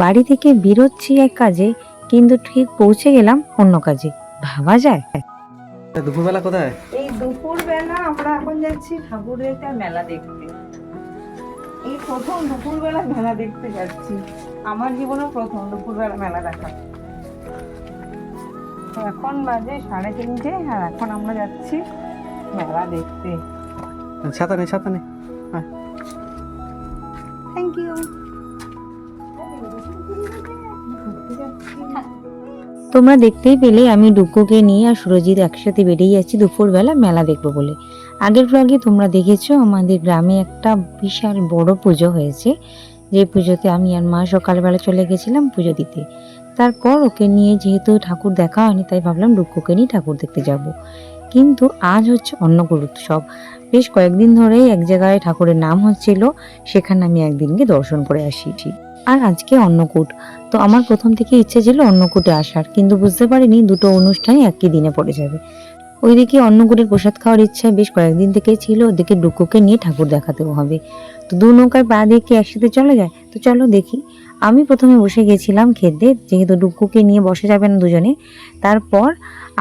বাড়ি থেকে বেরোচ্ছি এক কাজে, কিন্তু ঠিক পৌঁছে গেলাম অন্য কাজে। ভাবা যায়? দুপুরবেলা কোথায়? এই দুপুরবেলা আমরা এখন যাচ্ছি ঠাকুরের একটা মেলা দেখতে। এই প্রথম দুপুরবেলা মেলা দেখতে যাচ্ছি, আমার জীবনে প্রথম দুপুরবেলা মেলা দেখা। তো এখন বাজে 3:30, আর এখন আমরা যাচ্ছি মেলা দেখতে। ছাতা নেই, ছাতা নেই। Thank you. তোমরা দেখতেই পেলে আমি ডুকুকে নিয়ে আর সুরজিৎ একসাথে বেরিয়ে যাচ্ছি দুপুরবেলা মেলা দেখবো বলে। আগের ব্লগে তোমরা দেখেছো আমাদের গ্রামে একটা বিশাল বড় পুজো হয়েছে, যে পুজোতে আমি আর মা সকালবেলা চলে গেছিলাম পুজো দিতে। তারপর ওকে নিয়ে যেহেতু ঠাকুর দেখা হয়নি, তাই ভাবলাম ডুকুকে নিয়ে ঠাকুর দেখতে যাব। কিন্তু আজ হচ্ছে অন্নকূট উৎসব। বেশ কয়েকদিন ধরেই এক জায়গায় ঠাকুরের নাম হচ্ছিল, সেখানে আমি একদিনকে দর্শন করে আসি। আর আজকে অন্নকূট, তো আমার প্রথম থেকে ইচ্ছে ছিল অন্নকূটে আসার, কিন্তু বুঝতে পারিনি দুটো অনুষ্ঠানই একই দিনে পড়ে যাবে। ওইদিকে অন্নকূটের প্রসাদ খাওয়ার ইচ্ছা বেশ কয়েকদিন থেকেই ছিল, ওদিকে ডুকুকে নিয়ে ঠাকুর দেখাতেও হবে। তো দু নৌকায় পা দিয়ে কি একসাথে চলে যায়? তো চলো দেখি। আমি প্রথমে বসে গেছিলাম খেতে, যেহেতু ডুকুকে নিয়ে বসে যাবে না দুজনে। তারপর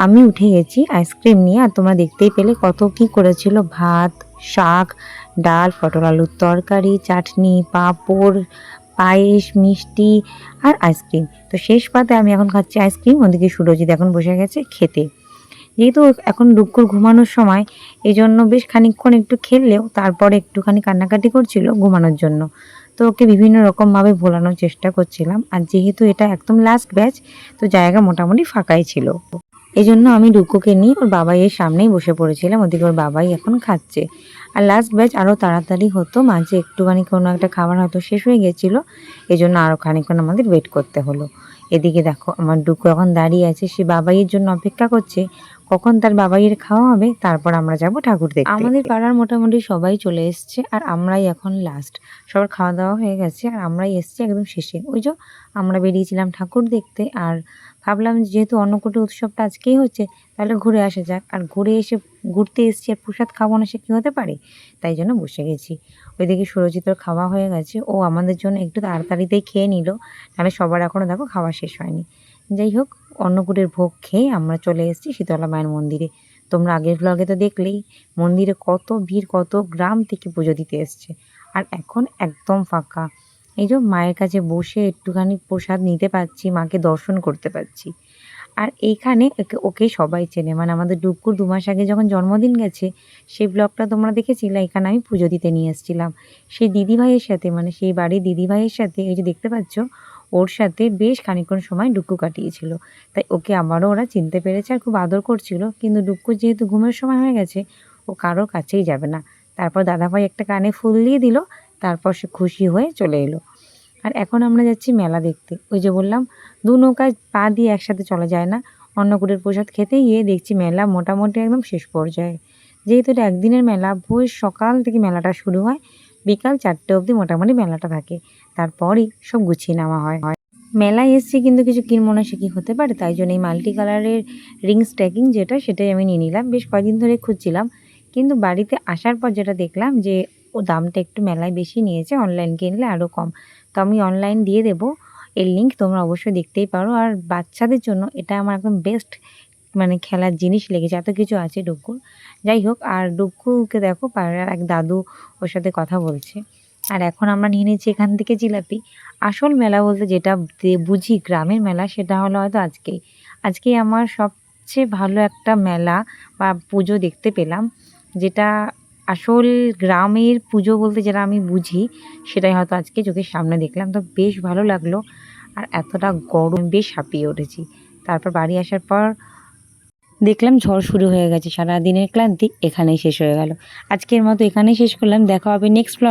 আমি উঠে গেছি আইসক্রিম নিয়ে, আর তোমরা দেখতেই পেলে কত কি করেছিল। ভাত, শাক, ডাল, পটল আলুর তরকারি, চাটনি, পাঁপড়, পায়েস, মিষ্টি আর আইসক্রিম। তো শেষ পাতে আমি এখন খাচ্ছি আইসক্রিম, ওদিকে সুরজিৎ এখন বসে গেছে খেতে। যেহেতু এখন ডুকুর ঘুমানোর সময়, এই জন্য বেশ খানিকক্ষণ একটু খেললেও তারপরে একটুখানি কান্নাকাটি করছিল ঘুমানোর জন্য। তো ওকে বিভিন্ন রকমভাবে ভোলানোর চেষ্টা করছিলাম, আর যেহেতু এটা একদম লাস্ট ব্যাচ, তো জায়গা মোটামুটি ফাঁকাই ছিল। এই জন্য আমি ডুকুকে নিয়ে ওর বাবাইয়ের সামনেই বসে পড়েছিলাম, ওদিকে ওর বাবাই এখন খাচ্ছে। আর লাস্ট ব্যাচ আরও তাড়াতাড়ি হতো, মাঝে একটুখানি কোনো একটা খাবার হয়তো শেষ হয়ে গেছিলো, এই জন্য আরও খানিকক্ষণ আমাদের ওয়েট করতে হলো। এদিকে দেখো আমার ডুকু এখন দাঁড়িয়ে আছে, সে বাবাইয়ের জন্য অপেক্ষা করছে কখন তার বাবাইয়ের খাওয়া হবে, তারপর আমরা যাব ঠাকুর দেখতে। আমাদের পাড়ার মোটামুটি সবাই চলে এসছে, আর আমরাই এখন লাস্ট। সবার খাওয়া দাওয়া হয়ে গেছে, আর আমরাই এসছি একদম শেষে। ওই যে আমরা বেরিয়েছিলাম ঠাকুর দেখতে, আর ভাবলাম যেহেতু অন্নকূট উৎসবটা আজকেই হচ্ছে, তাহলে ঘুরে আসা যাক। আর ঘুরতে এসছি আর প্রসাদ খাবো না, সে কী হতে পারে? তাই জন্য বসে গেছি। ওইদিকে সুরজিতর খাওয়া হয়ে গেছে, ও আমাদের জন্য একটু তাড়াতাড়িতেই খেয়ে নিল, নাহলে সবার এখনও দেখো খাওয়া শেষ হয়নি। যাই হোক, অন্নকূটের ভোগ খেয়ে আমরা চলে এসেছি শীতলা মায়ের মন্দিরে। তোমরা আগের ব্লগে তো দেখলেই মন্দিরে কত ভিড়, কত গ্রাম থেকে পুজো দিতে এসছে। আর এখন একদম ফাঁকা। এই যে মায়ের কাছে বসে একটুখানি প্রসাদ নিতে পারছি, মাকে দর্শন করতে পারছি। আর এইখানে ওকে সবাই চেনে, মানে আমাদের ডুকুর 2 মাস আগে যখন জন্মদিন গেছে, সেই ব্লগটা তোমরা দেখেছিলে। এখানে আমি পুজো দিতে নিয়ে এসেছিলাম সেই দিদিভাইয়ের সাথে, মানে সেই বাড়ির দিদিভাইয়ের সাথে। এই যে দেখতে পাচ্ছ, ওর সাথে বেশ খানিকক্ষণ সময় ডুকু কাটিয়েছিল। তাই ওকে আবারও ওরা চিনতে পেরেছে আর খুব আদর করছিল। কিন্তু ডুকুর যেহেতু ঘুমের সময় হয়ে গেছে, ও কারোর কাছেই যাবে না। তারপর দাদাভাই একটা কানে ফুল দিয়ে দিল, তারপর সে খুশি হয়ে চলে এলো। আর এখন আমরা যাচ্ছি মেলা দেখতে। ওই যে বললাম, 2 নৌকায় পা দিয়ে একসাথে চলা যায় না। অন্নকূটের প্রসাদ খেতে গিয়ে দেখছি মেলা মোটামুটি একদম শেষ পর্যায়ে। যেহেতু এটা একদিনের মেলা, ভোর সকাল থেকে মেলাটা শুরু হয়, বিকাল 4টে অবধি মোটামুটি মেলাটা থাকে। তারপরই সব গুছিয়ে নেওয়া হয়। মেলায় এসছি কিন্তু কিছু কিনবো না, সে কি হতে পারে? তাই জন্য এই মাল্টি কালারের রিং স্ট্যাকিং সেটাই আমি নিয়ে নিলাম। বেশ কয়েকদিন ধরে খুঁজছিলাম, কিন্তু বাড়িতে আসার পর যেটা দেখলাম যে ও দামটা একটু মেলায় বেশি নিয়েছে, অনলাইন কিনলে আরও কম। তো আমি অনলাইন দিয়ে দেবো, এর লিঙ্ক তোমরা অবশ্যই দেখতেই পারো। আর বাচ্চাদের জন্য এটা আমার একদম বেস্ট, মানে খেলার জিনিস লেগেছে, এত কিছু আছে ডুকুর। যাই হোক, আর ডুকুকে দেখো পাড়ার এক দাদু ওর সাথে কথা বলছে। আর এখন আমরা নিয়ে নিচ্ছি এখান থেকে জিলাপি। আসল মেলা বলতে যেটা বুঝি গ্রামের মেলা, সেটা হলো হয়তো আজকেই আমার সবচেয়ে ভালো একটা মেলা বা পুজো দেখতে পেলাম, যেটা আসল গ্রামের পুজো বলতে যেটা আমি বুঝি, সেটাই হয়তো আজকে চোখের সামনে দেখলাম। তো বেশ ভালো লাগলো, আর এতটা গরম বেশ হাঁপিয়ে উঠেছি। তারপর বাড়ি আসার পর দেখলাম ঝড় শুরু হয়ে গেছে, সারাদিনের ক্লান্তি এখানেই শেষ হয়ে গেল। আজকের মতো এখানেই শেষ করলাম, দেখা হবে নেক্সট ব্লগ।